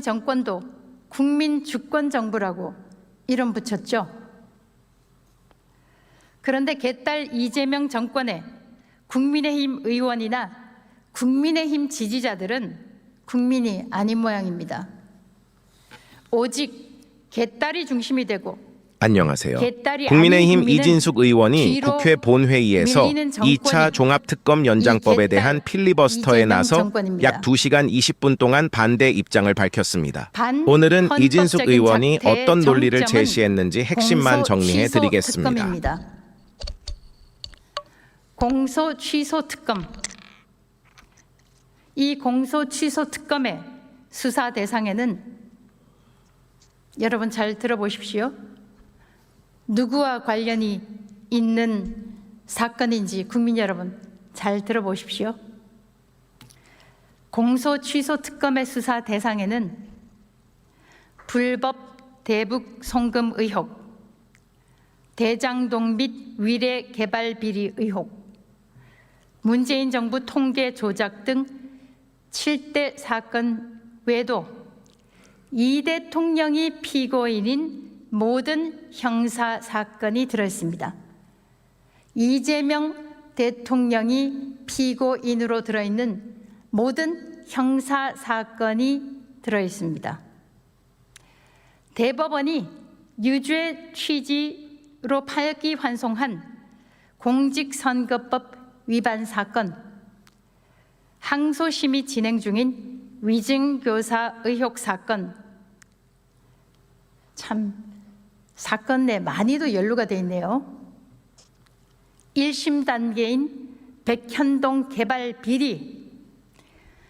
정권도 국민 주권 정부라고 이름 붙였죠. 그런데 개딸 이재명 정권의 국민의힘 의원이나 국민의힘 지지자들은 국민이 아닌 모양입니다. 오직 개딸이 중심이 되고, 안녕하세요. 개딸이 국민의힘 아닌 이진숙 의원이 뒤로 국회 본회의에서 밀리는 정권이 2차 종합특검 연장법에 이 개딸 대한 필리버스터에 이재명 나서 정권입니다. 약 2시간 20분 동안 반대 입장을 밝혔습니다. 반 오늘은 헌법적인 이진숙 의원이 작태의 어떤 논리를 정점은 제시했는지 핵심만 공소 정리해 취소 드리겠습니다. 특검입니다. 공소 취소 특검. 이 공소 취소 특검의 수사 대상에는 여러분 잘 들어보십시오. 누구와 관련이 있는 사건인지 국민 여러분 잘 들어보십시오. 공소 취소 특검의 수사 대상에는 불법 대북 송금 의혹, 대장동 및 위례 개발 비리 의혹, 문재인 정부 통계 조작 등 7대 사건 외에도 이 대통령이 피고인인 모든 형사 사건이 들어있습니다. 이재명 대통령이 피고인으로 들어있는 모든 형사 사건이 들어있습니다. 대법원이 유죄 취지로 파기환송한 공직선거법 위반 사건, 항소심의 진행 중인 위증교사 의혹 사건, 참 사건 내 많이도 연루가 돼 있네요. 1심 단계인 백현동 개발 비리,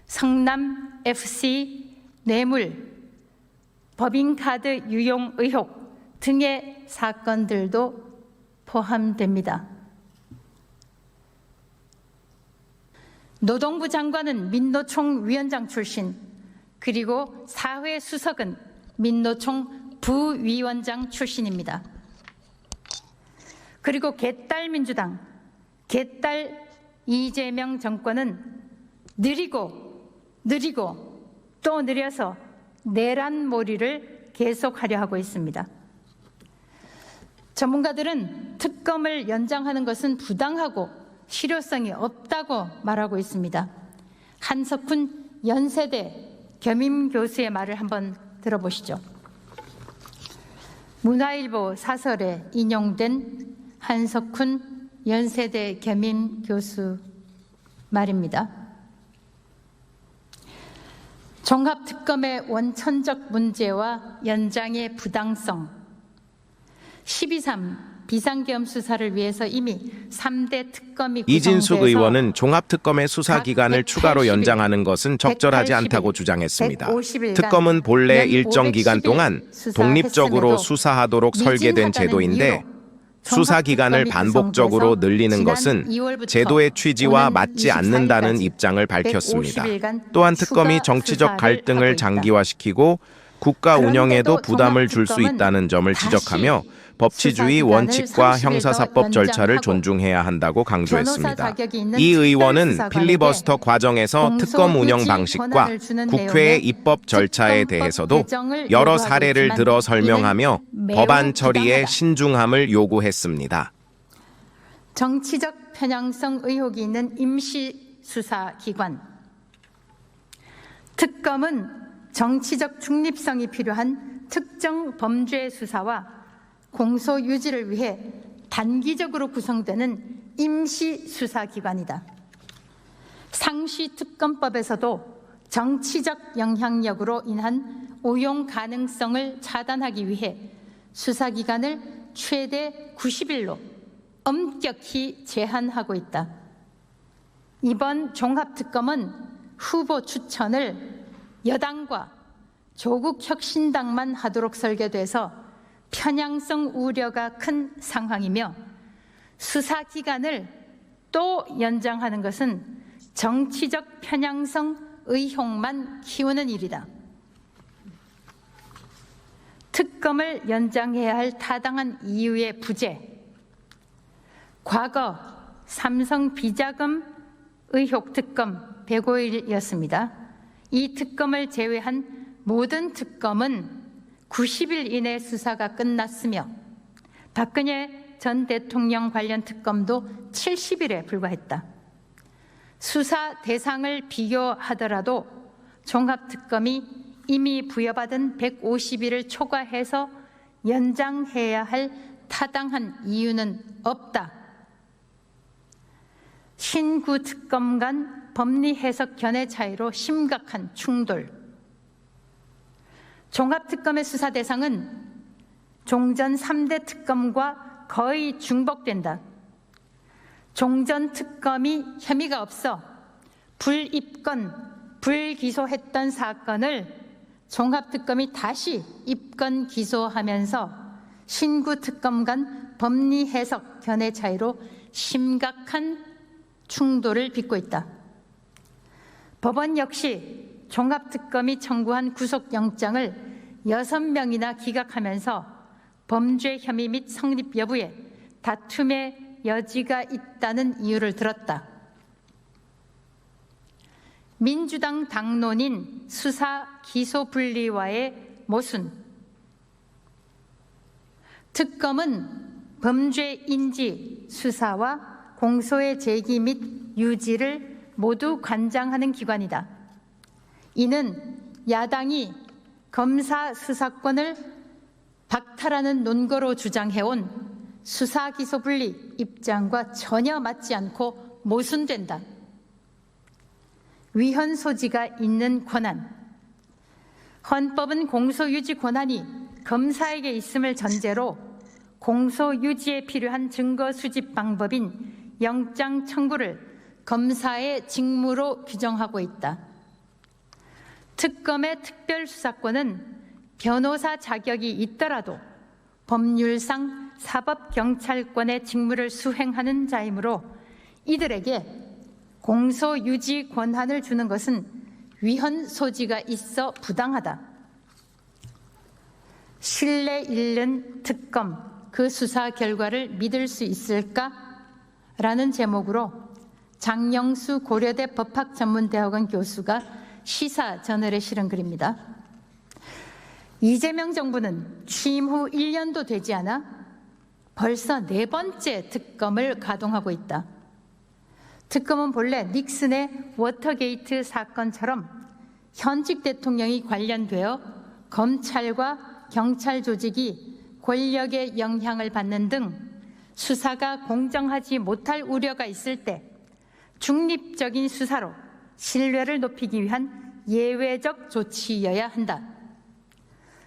성남 FC 뇌물, 법인카드 유용 의혹 등의 사건들도 포함됩니다. 노동부 장관은 민노총 위원장 출신, 그리고 사회수석은 민노총 부위원장 출신입니다. 그리고 개딸 민주당, 개딸 이재명 정권은 느리고 또 느려서 내란몰이를 계속하려 하고 있습니다. 전문가들은 특검을 연장하는 것은 부당하고 실효성이 없다고 말하고 있습니다. 한석훈 연세대 겸임 교수의 말을 한번 들어보시죠. 문화일보 사설에 인용된 한석훈 연세대 겸임 교수 말입니다. 종합특검의 원천적 문제와 연장의 부당성, 12.3 비상계엄 수사를 위해서 이미 3대 특검이 구성돼서 이진숙 의원은 종합특검의 수사 기간을 추가로 180일, 연장하는 것은 적절하지 180일, 않다고 주장했습니다. 150일간 특검은 본래 연 일정 기간 510일 동안 독립적으로 수사하도록 설계된 제도인데 수사 기간을 반복적으로 늘리는 것은 제도의 취지와 맞지 않는다는 입장을 밝혔습니다. 또한 특검이 정치적 갈등을 장기화시키고 국가 운영에도 부담을 줄 수 있다는 점을 지적하며 법치주의 원칙과 형사사법 절차를 존중해야 한다고 강조했습니다. 이 의원은 필리버스터 과정에서 특검 운영 방식과 국회의 입법 절차에 대해서도 여러 사례를 들어 설명하며 법안 처리에 신중함을 요구했습니다. 정치적 편향성 의혹이 있는 임시수사기관, 특검은 정치적 중립성이 필요한 특정 범죄 수사와 공소 유지를 위해 단기적으로 구성되는 임시수사기관이다. 상시특검법에서도 정치적 영향력으로 인한 오용 가능성을 차단하기 위해 수사기간을 최대 90일로 엄격히 제한하고 있다. 이번 종합특검은 후보 추천을 여당과 조국혁신당만 하도록 설계돼서 편향성 우려가 큰 상황이며 수사기간을 또 연장하는 것은 정치적 편향성 의혹만 키우는 일이다. 특검을 연장해야 할 타당한 이유의 부재, 과거 삼성 비자금 의혹 특검 105일이었습니다. 이 특검을 제외한 모든 특검은 90일 이내 수사가 끝났으며 박근혜 전 대통령 관련 특검도 70일에 불과했다. 수사 대상을 비교하더라도 종합특검이 이미 부여받은 150일을 초과해서 연장해야 할 타당한 이유는 없다. 신구 특검 간 법리 해석 견해 차이로 심각한 충돌. 종합특검의 수사 대상은 종전 3대 특검과 거의 중복된다. 종전 특검이 혐의가 없어 불입건, 불기소했던 사건을 종합특검이 다시 입건 기소하면서 신구 특검 간 법리 해석 견해 차이로 심각한 충돌을 빚고 있다. 법원 역시 종합특검이 청구한 구속영장을 6명이나 기각하면서 범죄 혐의 및 성립 여부에 다툼의 여지가 있다는 이유를 들었다. 민주당 당론인 수사 기소 분리와의 모순. 특검은 범죄 인지, 수사와 공소의 제기 및 유지를 모두 관장하는 기관이다. 이는 야당이 검사 수사권을 박탈하는 논거로 주장해온 수사 기소 분리 입장과 전혀 맞지 않고 모순된다. 위헌 소지가 있는 권한. 헌법은 공소유지 권한이 검사에게 있음을 전제로 공소유지에 필요한 증거 수집 방법인 영장 청구를 검사의 직무로 규정하고 있다. 특검의 특별수사권은 변호사 자격이 있더라도 법률상 사법경찰권의 직무를 수행하는 자이므로 이들에게 공소유지 권한을 주는 것은 위헌 소지가 있어 부당하다. 신뢰 잃는 특검, 그 수사 결과를 믿을 수 있을까? 라는 제목으로 장영수 고려대 법학전문대학원 교수가 시사저널에 실은 글입니다. 이재명 정부는 취임 후 1년도 되지 않아 벌써 4번째 특검을 가동하고 있다. 특검은 본래 닉슨의 워터게이트 사건처럼 현직 대통령이 관련되어 검찰과 경찰 조직이 권력의 영향을 받는 등 수사가 공정하지 못할 우려가 있을 때 중립적인 수사로 신뢰를 높이기 위한 예외적 조치여야 한다.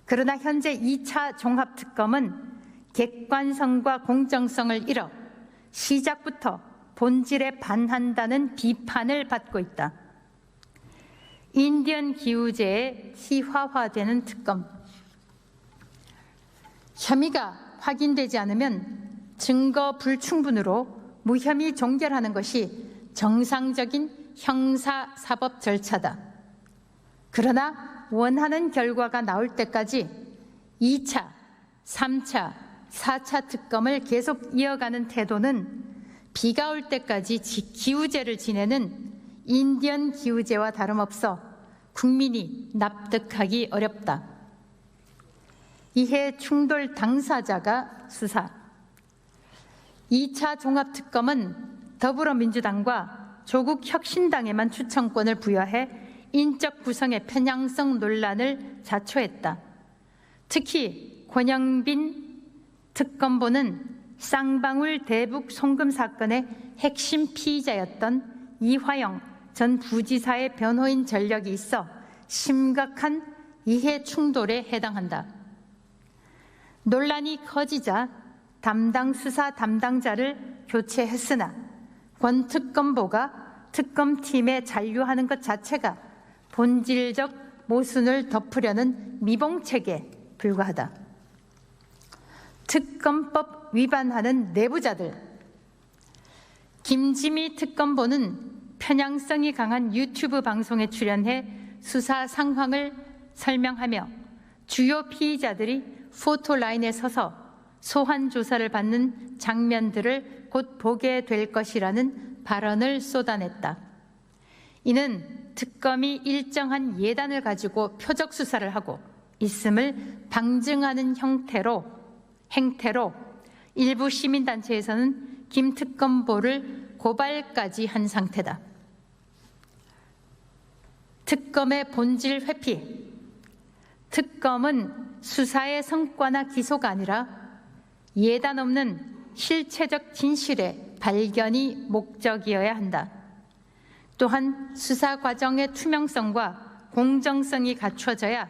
그러나 현재 2차 종합특검은 객관성과 공정성을 잃어 시작부터 본질에 반한다는 비판을 받고 있다. 인디언 기우제의 희화화되는 특검. 혐의가 확인되지 않으면 증거 불충분으로 무혐의 종결하는 것이 정상적인 형사사법 절차다. 그러나 원하는 결과가 나올 때까지 2차, 3차, 4차 특검을 계속 이어가는 태도는 비가 올 때까지 기우제를 지내는 인디언 기우제와 다름없어 국민이 납득하기 어렵다. 이해 충돌 당사자가 수사. 2차 종합특검은 더불어민주당과 조국혁신당에만 추천권을 부여해 인적 구성의 편향성 논란을 자초했다. 특히 권영빈 특검보는 쌍방울 대북 송금 사건의 핵심 피의자였던 이화영 전 부지사의 변호인 전력이 있어 심각한 이해 충돌에 해당한다. 논란이 커지자 담당 수사 담당자를 교체했으나 권 특검보가 특검팀에 잔류하는 것 자체가 본질적 모순을 덮으려는 미봉책에 불과하다. 특검법 위반하는 내부자들. 김지미 특검보는 편향성이 강한 유튜브 방송에 출연해 수사 상황을 설명하며 주요 피의자들이 포토라인에 서서 소환 조사를 받는 장면들을 곧 보게 될 것이라는 발언을 쏟아냈다. 이는 특검이 일정한 예단을 가지고 표적 수사를 하고 있음을 방증하는 행태로 일부 시민단체에서는 김 특검보를 고발까지 한 상태다. 특검의 본질 회피. 특검은 수사의 성과나 기소가 아니라 예단 없는 실체적 진실의 발견이 목적이어야 한다. 또한 수사 과정의 투명성과 공정성이 갖춰져야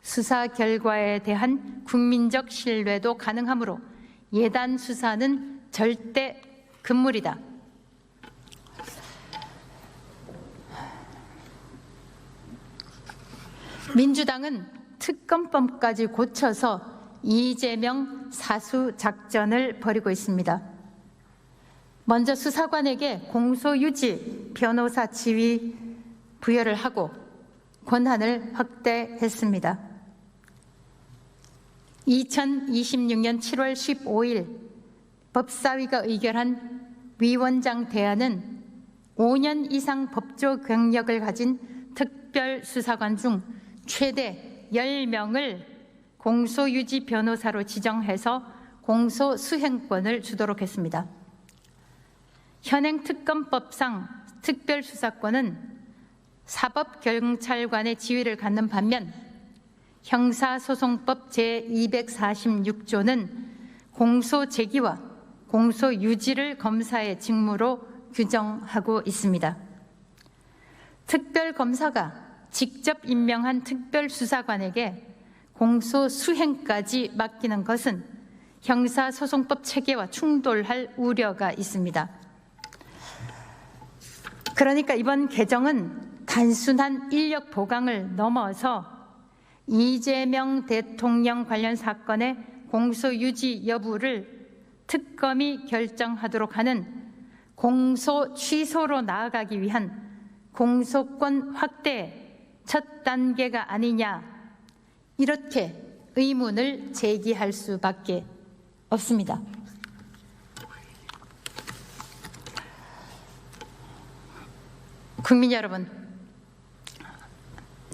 수사 결과에 대한 국민적 신뢰도 가능하므로 예단 수사는 절대 금물이다. 민주당은 특검법까지 고쳐서 이재명 사수 작전을 벌이고 있습니다. 먼저 수사관에게 공소유지 변호사 지위 부여를 하고 권한을 확대했습니다. 2026년 7월 15일 법사위가 의결한 위원장 대안은 5년 이상 법조 경력을 가진 특별수사관 중 최대 10명을 공소유지 변호사로 지정해서 공소수행권을 주도록 했습니다. 현행 특검법상 특별수사권은 사법경찰관의 지위를 갖는 반면 형사소송법 제246조는 공소제기와 공소유지를 검사의 직무로 규정하고 있습니다. 특별검사가 직접 임명한 특별수사관에게 공소수행까지 맡기는 것은 형사소송법 체계와 충돌할 우려가 있습니다. 그러니까 이번 개정은 단순한 인력 보강을 넘어서 이재명 대통령 관련 사건의 공소유지 여부를 특검이 결정하도록 하는 공소 취소로 나아가기 위한 공소권 확대의 첫 단계가 아니냐, 이렇게 의문을 제기할 수밖에 없습니다. 국민 여러분,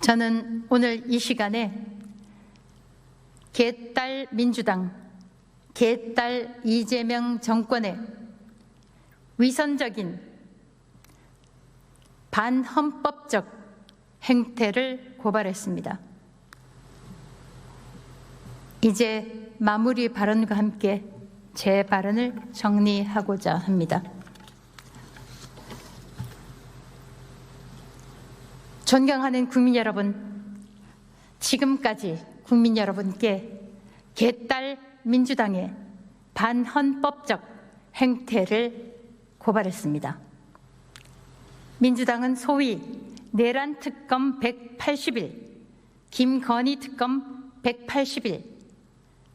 저는 오늘 이 시간에 개딸 민주당, 개딸 이재명 정권의 위선적인 반헌법적 행태를 고발했습니다. 이제 마무리 발언과 함께 제 발언을 정리하고자 합니다. 존경하는 국민 여러분, 지금까지 국민 여러분께 개딸 민주당의 반헌법적 행태를 고발했습니다. 민주당은 소위 내란 특검 180일, 김건희 특검 180일,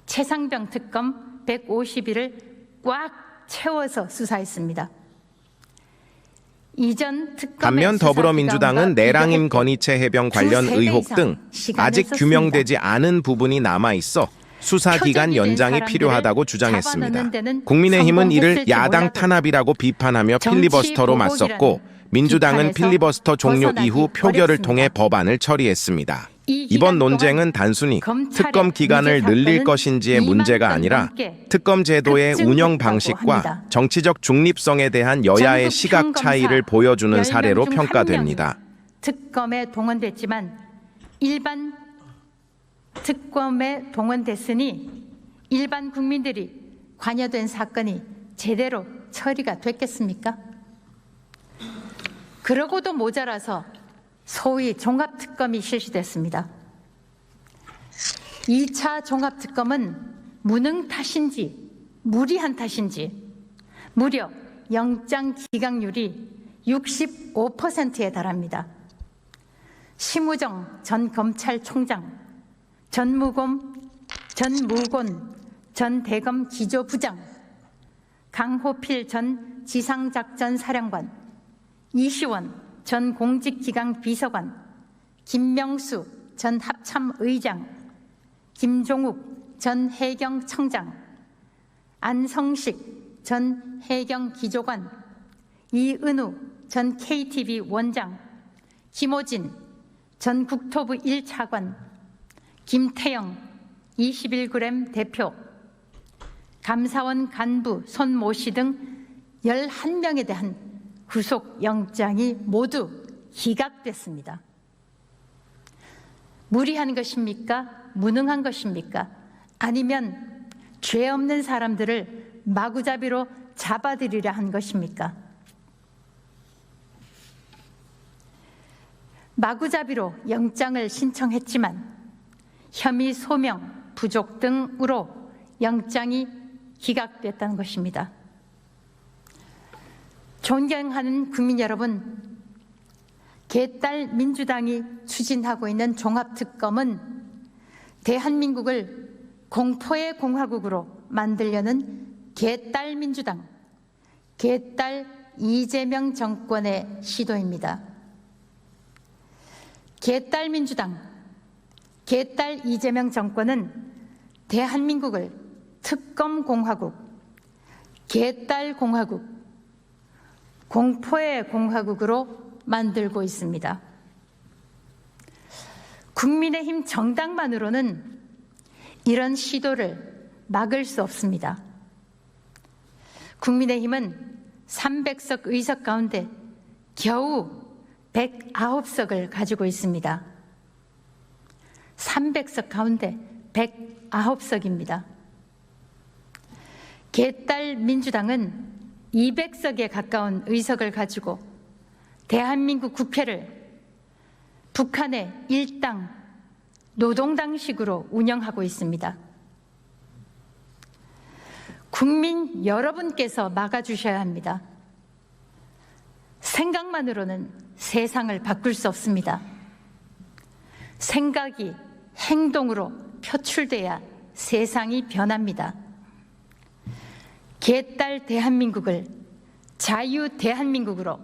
최상병 특검 150일을 꽉 채워서 수사했습니다. 이전 반면 더불어민주당은 내랑임 건희채 해병 관련 의혹 등 아직 규명되지 않은 부분이 남아있어 수사기간 연장이 필요하다고 주장했습니다. 국민의힘은 이를 야당 탄압이라고 비판하며 필리버스터로 맞섰고 민주당은 필리버스터 종료 이후 표결을 통해 법안을 처리했습니다. 이번 논쟁은 단순히 특검 기간을 늘릴 것인지의 문제가 아니라 특검 제도의 운영 방식과 정치적 중립성에 대한 여야의 시각 차이를 보여주는 사례로 평가됩니다. 특검에 동원됐지만 일반 특검에 동원됐으니 일반 국민들이 관여된 사건이 제대로 처리가 됐겠습니까? 그러고도 모자라서 소위 종합특검이 실시됐습니다. 2차 종합특검은 무능 탓인지 무리한 탓인지 무려 영장 기각률이 65%에 달합니다. 심우정 전 검찰총장, 전무곤 전 대검 기조부장, 강호필 전 지상작전사령관, 이시원 전 공직기강 비서관, 김명수 전 합참의장, 김종욱 전 해경청장, 안성식 전 해경기조관, 이은우 전 KTV 원장, 김호진 전 국토부 1차관, 김태영 21g 대표, 감사원 간부 손모 씨 등 11명에 대한 구속영장이 모두 기각됐습니다. 무리한 것입니까? 무능한 것입니까? 아니면 죄 없는 사람들을 마구잡이로 잡아들이려 한 것입니까? 마구잡이로 영장을 신청했지만 혐의 소명 부족 등으로 영장이 기각됐다는 것입니다. 존경하는 국민 여러분, 개딸 민주당이 추진하고 있는 종합특검은 대한민국을 공포의 공화국으로 만들려는 개딸 민주당, 개딸 이재명 정권의 시도입니다. 개딸 민주당, 개딸 이재명 정권은 대한민국을 특검 공화국, 개딸 공화국, 공포의 공화국으로 만들고 있습니다. 국민의힘 정당만으로는 이런 시도를 막을 수 없습니다. 국민의힘은 300석 의석 가운데 겨우 109석을 가지고 있습니다. 300석 가운데 109석입니다. 개딸 민주당은 200석에 가까운 의석을 가지고 대한민국 국회를 북한의 일당 노동당식으로 운영하고 있습니다. 국민 여러분께서 막아주셔야 합니다. 생각만으로는 세상을 바꿀 수 없습니다. 생각이 행동으로 표출돼야 세상이 변합니다. 개딸 대한민국을 자유 대한민국으로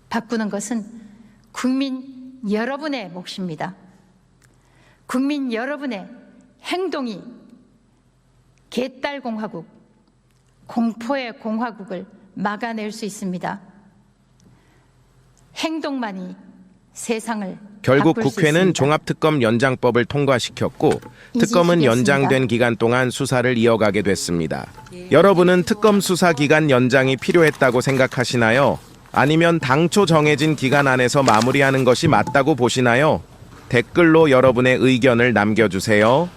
바꾸는 것은 국민 여러분의 몫입니다. 국민 여러분의 행동이 개딸 공화국, 공포의 공화국을 막아낼 수 있습니다. 행동만이 세상을 결국 바꿀 수 국회는 있습니다. 종합특검 연장법을 통과시켰고 특검은 연장된 기간 동안 수사를 이어가게 됐습니다. 여러분은 특검 수사 기간 연장이 필요했다고 생각하시나요? 아니면 당초 정해진 기간 안에서 마무리하는 것이 맞다고 보시나요? 댓글로 여러분의 의견을 남겨주세요.